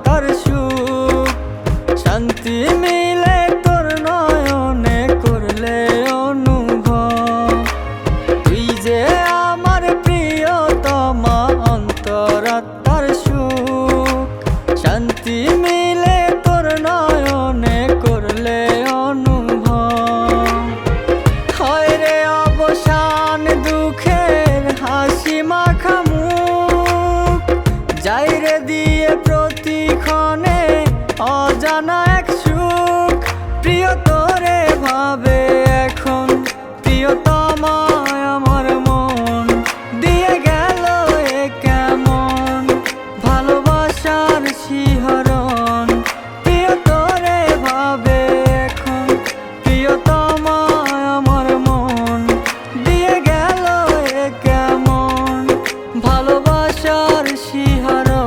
তার সুখ। শান্তি মিলে তোর নয়নে করলে অনুভব, তুই যে আমার প্রিয়তমা অন্তরাত্মার সুখ। শান্তি মিলে তোর নয়নে করলে অনুভব, হয় রে অবসান দুঃখের হাসি মাখা মুখ। যাই রে দিয়ে প্রতিক্ষণে অজানা এক সুখ। প্রিয় তোরে ভাবে এখন প্রিয়তমা আমার মন, দিয়ে গেল এ কেমন ভালোবাসার শিহরণ। প্রিয় তোরে ভাবে এখন প্রিয়তমা আমার মন, দিয়ে গেল এ কেমন ভালোবাসার শিহরণ।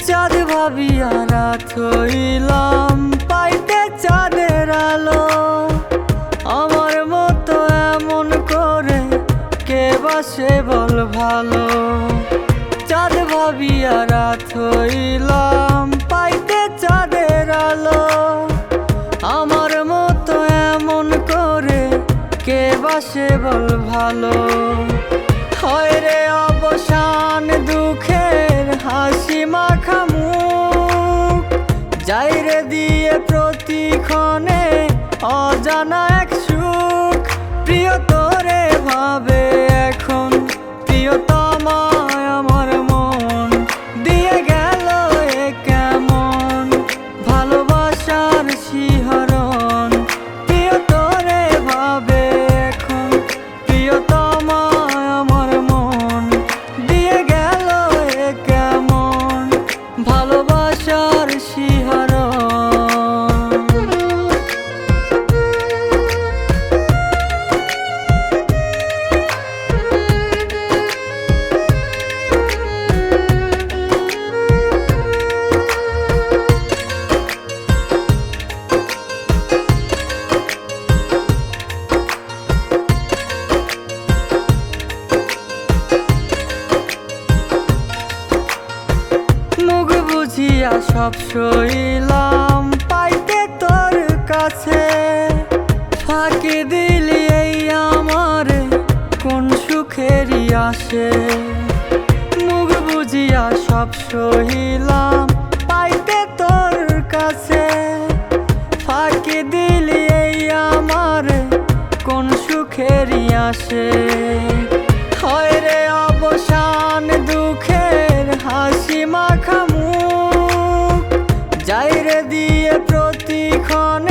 চাঁদ ভাবিয়া রাত হইলাম পাইতে চাঁদের আলো। আমার মতো এমন করে কে বাসে বল ভালো। চাঁদ ভাবিয়া রাত হইলাম পাইতে চাঁদের আলো। আমার মতো এমন করে কে বাসে বল ভালো, হয় রে অবসান দুঃখের হাসি মাখা মুখ। যাই রে দিয়ে প্রতিক্ষণে অজানা এক সুখ। প্রিয় তোরে ভাবে এখন প্রিয়তমা আমার মন, দিয়ে গেল এ কেমন ভালোবাসার শিহরণ। প্রিয় তোরে ভাবে এখন প্রিয়তমা আমার মন, দিয়ে গেল এ কেমন ভালোবাসার শিহরণ। মুখ বুঝিয়া সব সইলাম পাইতে তোর কাছে। ফাঁকি দিলি এই আমার কোন সুখেরই আসে। মুখ বুঝিয়া সব সইলাম পাইতে তোর কাছে। ফাঁকি দিলি এই আমার কোন সুখেরই আসে, হয় রে অবসান দুঃখের হাসি মাখা মুখ। যাই রে দিয়ে প্রতিক্ষণ